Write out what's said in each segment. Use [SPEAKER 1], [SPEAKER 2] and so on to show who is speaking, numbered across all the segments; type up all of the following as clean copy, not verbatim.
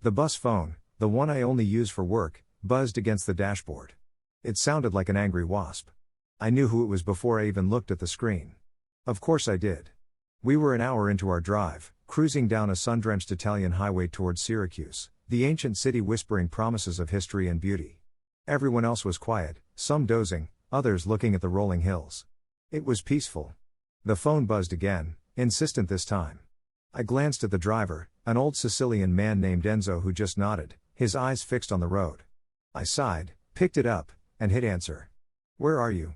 [SPEAKER 1] The bus phone, the one I only use for work, buzzed against the dashboard. It sounded like an angry wasp. I knew who it was before I even looked at the screen. Of course I did. We were an hour into our drive, cruising down a sun-drenched Italian highway towards Syracuse, the ancient city whispering promises of history and beauty. Everyone else was quiet, some dozing, others looking at the rolling hills. It was peaceful. The phone buzzed again, insistent this time. I glanced at the driver, an old Sicilian man named Enzo who just nodded, his eyes fixed on the road. I sighed, picked it up, and hit answer. "Where are you?"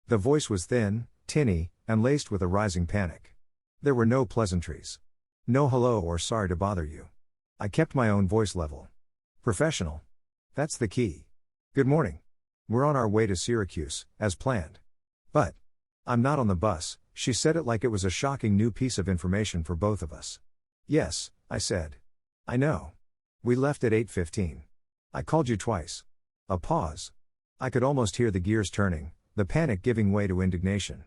[SPEAKER 1] The voice was thin, tinny, and laced with a rising panic. There were no pleasantries. No hello or sorry to bother you. I kept my own voice level. Professional. That's the key. "Good morning. We're on our way to Syracuse, as planned." "But I'm not on the bus." She said it like it was a shocking new piece of information for both of us. "Yes," I said. "I know. We left at 8:15. I called you twice." A pause. I could almost hear the gears turning, the panic giving way to indignation.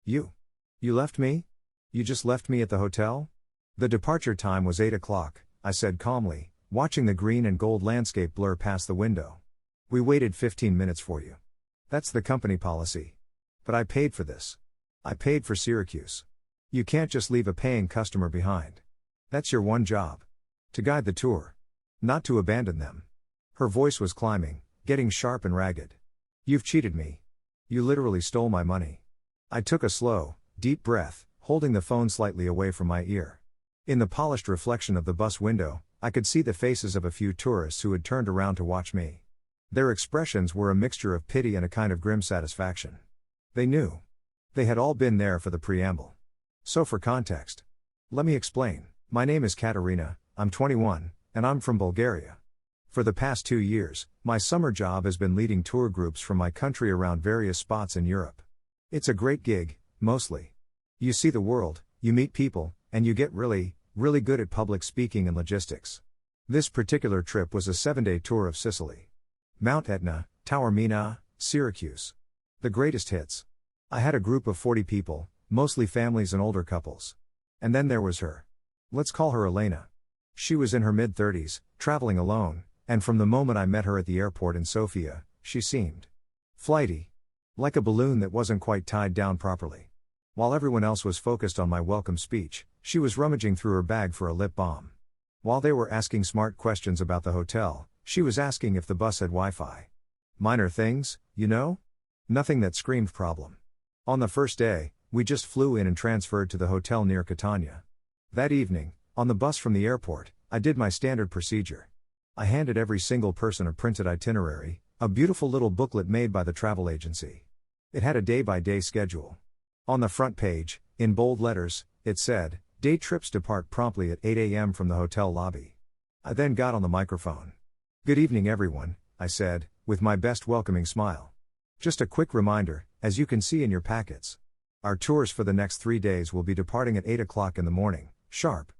[SPEAKER 1] You left me? You just left me at the hotel?" "The departure time was 8 o'clock, I said calmly, watching the green and gold landscape blur past the window. "We waited 15 minutes for you. That's the company policy. But I paid for this. I paid for Syracuse. You can't just leave a paying customer behind. That's your one job. To guide the tour. Not to abandon them." Her voice was climbing, getting sharp and ragged. "You've cheated me. You literally stole my money." I took a slow, deep breath, holding the phone slightly away from my ear. In the polished reflection of the bus window, I could see the faces of a few tourists who had turned around to watch me. Their expressions were a mixture of pity and a kind of grim satisfaction. They knew. They had all been there for the preamble. So for context, let me explain. My name is Katerina, I'm 21, and I'm from Bulgaria. For the past 2 years, my summer job has been leading tour groups from my country around various spots in Europe. It's a great gig, mostly. You see the world, you meet people, and you get really good at public speaking and logistics. This particular trip was a 7-day tour of Sicily. Mount Etna, Taormina, Syracuse. The greatest hits. I had a group of 40 people, mostly families and older couples. And then there was her. Let's call her Elena. She was in her mid-30s, traveling alone, and from the moment I met her at the airport in Sofia, she seemed flighty. Like a balloon that wasn't quite tied down properly. While everyone else was focused on my welcome speech, she was rummaging through her bag for a lip balm. While they were asking smart questions about the hotel, she was asking if the bus had Wi-Fi. Minor things, you know? Nothing that screamed problem. On the first day, we just flew in and transferred to the hotel near Catania. That evening, on the bus from the airport, I did my standard procedure. I handed every single person a printed itinerary, a beautiful little booklet made by the travel agency. It had a day-by-day schedule. On the front page, in bold letters, it said, "Day trips depart promptly at 8 a.m. from the hotel lobby." I then got on the microphone. "Good evening everyone," I said, with my best welcoming smile. "Just a quick reminder, as you can see in your packets. Our tours for the next 3 days will be departing at 8 o'clock in the morning, sharp.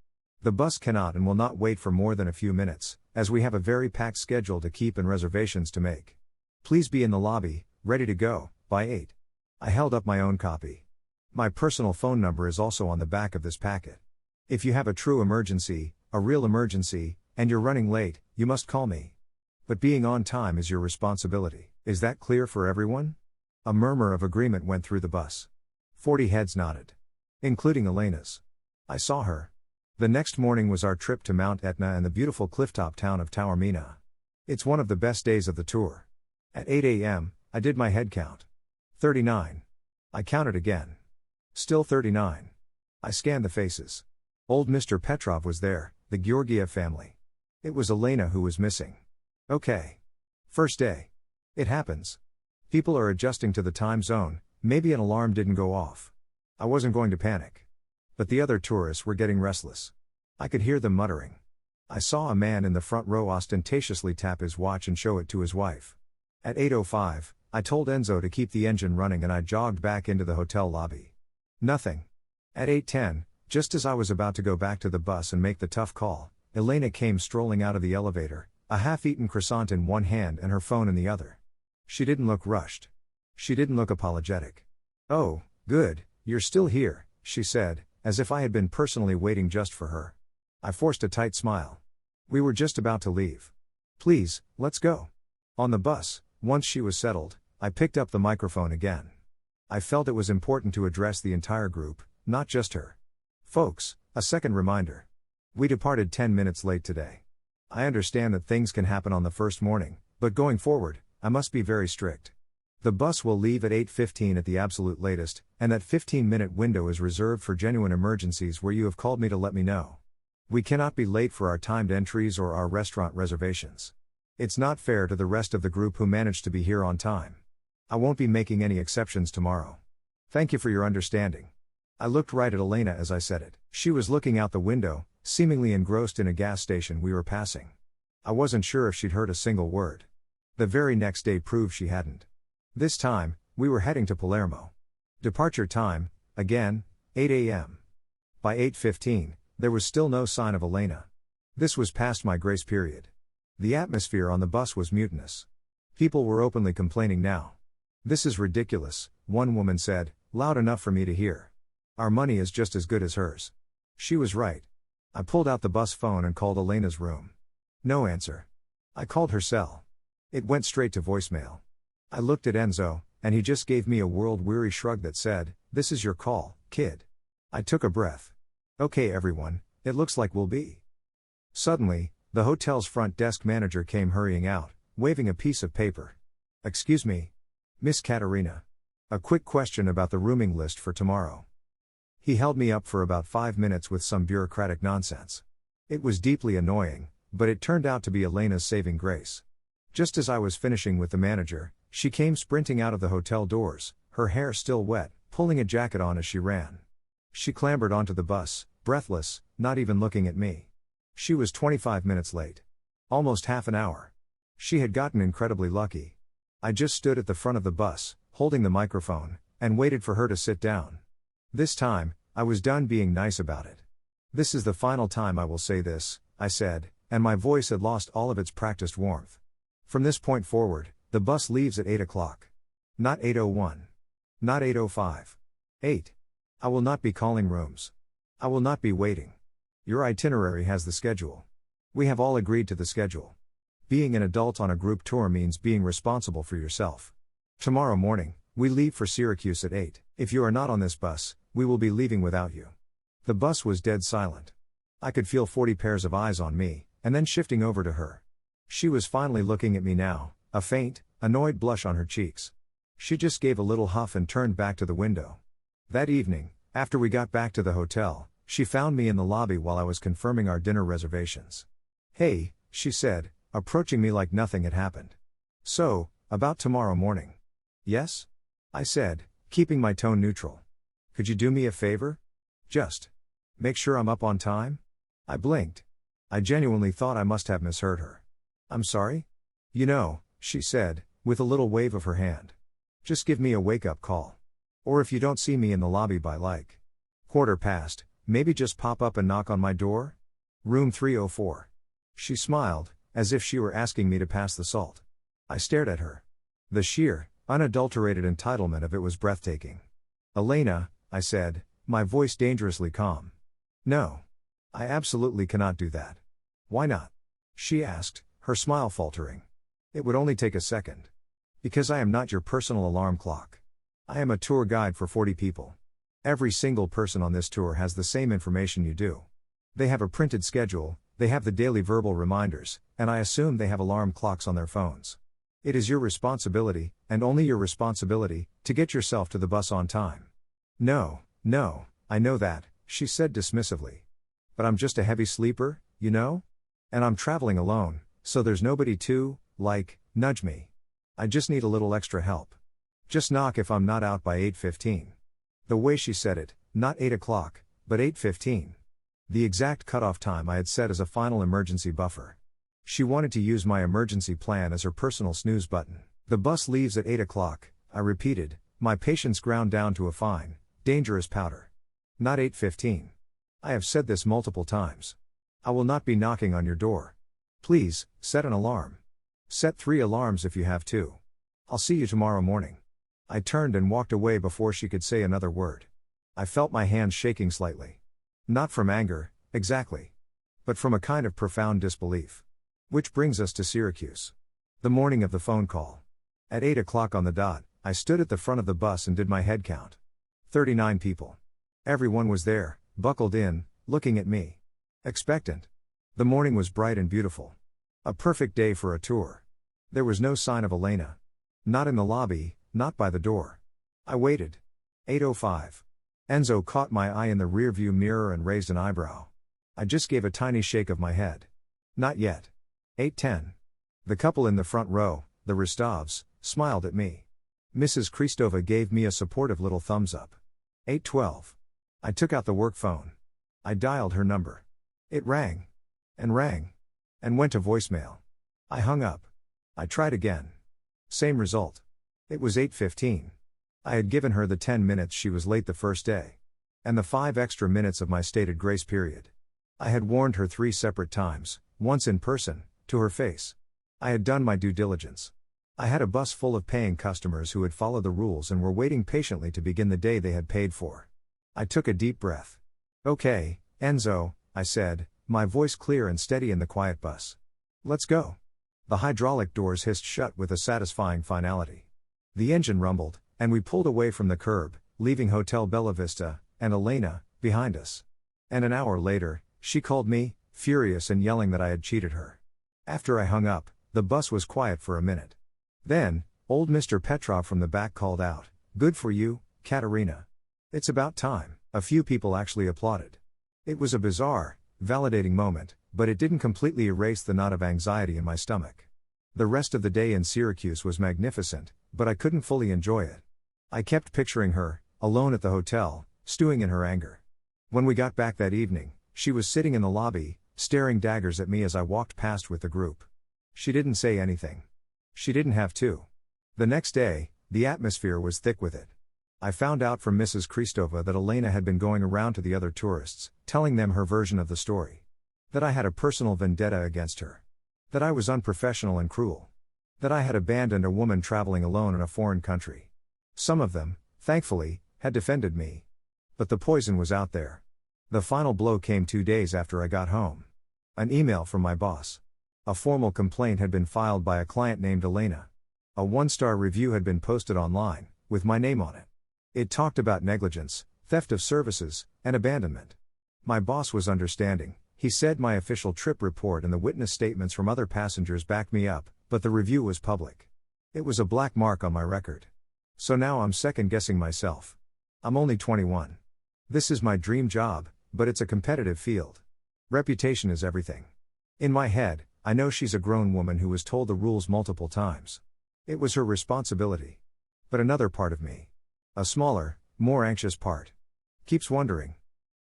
[SPEAKER 1] The bus cannot and will not wait for more than a few minutes, as we have a very packed schedule to keep and reservations to make. Please be in the lobby, ready to go, by 8. I held up my own copy. My personal phone number is also on the back of this packet. If you have a true emergency, a real emergency, and you're running late, you must call me. But being on time is your responsibility. Is that clear for everyone?" A murmur of agreement went through the bus. 40 heads nodded. Including Elena's. I saw her. The next morning was our trip to Mount Etna and the beautiful clifftop town of Taormina. It's one of the best days of the tour. At 8 a.m., I did my head count. 39. I counted again. Still 39. I scanned the faces. Old Mr. Petrov was there, the Georgiev family. It was Elena who was missing. Okay. First day. It happens. People are adjusting to the time zone, maybe an alarm didn't go off. I wasn't going to panic. But the other tourists were getting restless. I could hear them muttering. I saw a man in the front row ostentatiously tap his watch and show it to his wife. At 8:05, I told Enzo to keep the engine running and I jogged back into the hotel lobby. Nothing. At 8:10, just as I was about to go back to the bus and make the tough call, Elena came strolling out of the elevator, a half-eaten croissant in one hand and her phone in the other. She didn't look rushed. She didn't look apologetic. "Oh, good, you're still here," she said, as if I had been personally waiting just for her. I forced a tight smile. We were just about to leave. Please, let's go. On the bus, once she was settled, I picked up the microphone again. I felt it was important to address the entire group, not just her. Folks, a second reminder. We departed 10 minutes late today. I understand that things can happen on the first morning, but going forward, I must be very strict. The bus will leave at 8:15 at the absolute latest, and that 15-minute window is reserved for genuine emergencies where you have called me to let me know. We cannot be late for our timed entries or our restaurant reservations. It's not fair to the rest of the group who managed to be here on time. I won't be making any exceptions tomorrow. Thank you for your understanding. I looked right at Elena as I said it. She was looking out the window, seemingly engrossed in a gas station we were passing. I wasn't sure if she'd heard a single word. The very next day proved she hadn't. This time, we were heading to Palermo. Departure time, again, 8 a.m. By 8:15, there was still no sign of Elena. This was past my grace period. The atmosphere on the bus was mutinous. People were openly complaining now. This is ridiculous, one woman said, loud enough for me to hear. Our money is just as good as hers. She was right. I pulled out the bus phone and called Elena's room. No answer. I called her cell. It went straight to voicemail. I looked at Enzo, and he just gave me a world-weary shrug that said, "This is your call, kid." I took a breath. Okay everyone, it looks like we'll be. Suddenly, the hotel's front desk manager came hurrying out, waving a piece of paper. Excuse me. Miss Katerina. A quick question about the rooming list for tomorrow. He held me up for about 5 minutes with some bureaucratic nonsense. It was deeply annoying, but it turned out to be Elena's saving grace. Just as I was finishing with the manager, she came sprinting out of the hotel doors, her hair still wet, pulling a jacket on as she ran. She clambered onto the bus, breathless, not even looking at me. She was 25 minutes late. Almost half an hour. She had gotten incredibly lucky. I just stood at the front of the bus, holding the microphone, and waited for her to sit down. This time, I was done being nice about it. This is the final time I will say this, I said, and my voice had lost all of its practiced warmth. From this point forward, the bus leaves at 8 o'clock. Not 8:01. Not 8:05. 8. I will not be calling rooms. I will not be waiting. Your itinerary has the schedule. We have all agreed to the schedule. Being an adult on a group tour means being responsible for yourself. Tomorrow morning, we leave for Syracuse at 8. If you are not on this bus, we will be leaving without you. The bus was dead silent. I could feel 40 pairs of eyes on me, and then shifting over to her. She was finally looking at me now, a faint, annoyed blush on her cheeks. She just gave a little huff and turned back to the window. That evening, after we got back to the hotel, she found me in the lobby while I was confirming our dinner reservations. Hey, she said, approaching me like nothing had happened. So, about tomorrow morning. Yes? I said, keeping my tone neutral. Could you do me a favor? Just make sure I'm up on time? I blinked. I genuinely thought I must have misheard her. I'm sorry? You know, she said, with a little wave of her hand. Just give me a wake-up call. Or if you don't see me in the lobby by 1:15, maybe just pop up and knock on my door? Room 304. She smiled, as if she were asking me to pass the salt. I stared at her. The sheer, unadulterated entitlement of it was breathtaking. Elena, I said, my voice dangerously calm. No. I absolutely cannot do that. Why not? She asked, her smile faltering. It would only take a second. Because I am not your personal alarm clock. I am a tour guide for 40 people. Every single person on this tour has the same information you do. They have a printed schedule, they have the daily verbal reminders, and I assume they have alarm clocks on their phones. It is your responsibility, and only your responsibility, to get yourself to the bus on time. No, I know that, she said dismissively. But I'm just a heavy sleeper, you know? And I'm traveling alone, so there's nobody to, nudge me. I just need a little extra help. Just knock if I'm not out by 8:15. The way she said it, not 8 o'clock, but 8:15. The exact cutoff time I had set as a final emergency buffer. She wanted to use my emergency plan as her personal snooze button. The bus leaves at 8 o'clock, I repeated, my patience ground down to a fine, dangerous powder. Not 8:15. I have said this multiple times. I will not be knocking on your door. Please, set an alarm. Set 3 alarms if you have to. I'll see you tomorrow morning. I turned and walked away before she could say another word. I felt my hands shaking slightly. Not from anger, exactly. but from a kind of profound disbelief. Which brings us to Syracuse. The morning of the phone call. At 8 o'clock on the dot, I stood at the front of the bus and did my head count. 39 people. Everyone was there, buckled in, looking at me. Expectant. The morning was bright and beautiful. A perfect day for a tour. There was no sign of Elena. Not in the lobby, not by the door. I waited. 8:05. Enzo caught my eye in the rearview mirror and raised an eyebrow. I just gave a tiny shake of my head. Not yet. 8:10. The couple in the front row, the Ristovs, smiled at me. Mrs. Kristova gave me a supportive little thumbs up. 8:12. I took out the work phone. I dialed her number. It rang. And rang. And went to voicemail. I hung up. I tried again. Same result. It was 8:15. I had given her the 10 minutes she was late the first day. And the 5 extra minutes of my stated grace period. I had warned her 3 separate times, once in person, to her face. I had done my due diligence. I had a bus full of paying customers who had followed the rules and were waiting patiently to begin the day they had paid for. I took a deep breath. Okay, Enzo, I said, my voice clear and steady in the quiet bus. Let's go. The hydraulic doors hissed shut with a satisfying finality. The engine rumbled, and we pulled away from the curb, leaving Hotel Bella Vista, and Elena, behind us. And an hour later, she called me, furious and yelling that I had cheated her. After I hung up, the bus was quiet for a minute. Then, old Mr. Petrov from the back called out, "Good for you, Katerina. It's about time." A few people actually applauded. It was a bizarre, validating moment, but it didn't completely erase the knot of anxiety in my stomach. The rest of the day in Syracuse was magnificent, but I couldn't fully enjoy it. I kept picturing her, alone at the hotel, stewing in her anger. When we got back that evening, she was sitting in the lobby, staring daggers at me as I walked past with the group. She didn't say anything. She didn't have to. The next day, the atmosphere was thick with it. I found out from Mrs. Kristova that Elena had been going around to the other tourists, telling them her version of the story. That I had a personal vendetta against her. That I was unprofessional and cruel. That I had abandoned a woman traveling alone in a foreign country. Some of them, thankfully, had defended me. But the poison was out there. The final blow came 2 days after I got home. An email from my boss. A formal complaint had been filed by a client named Elena. A 1-star review had been posted online, with my name on it. It talked about negligence, theft of services, and abandonment. My boss was understanding. He said my official trip report and the witness statements from other passengers backed me up, but the review was public. It was a black mark on my record. So now I'm second-guessing myself. I'm only 21. This is my dream job, but it's a competitive field. Reputation is everything. In my head, I know she's a grown woman who was told the rules multiple times. It was her responsibility. But another part of me, a smaller, more anxious part, keeps wondering,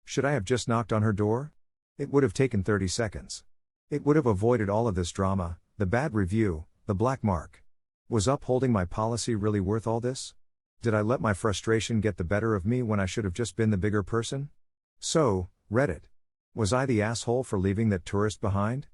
[SPEAKER 1] should I have just knocked on her door? It would have taken 30 seconds. It would have avoided all of this drama, the bad review, the black mark. Was upholding my policy really worth all this? Did I let my frustration get the better of me when I should have just been the bigger person? So, Reddit. Was I the asshole for leaving that tourist behind?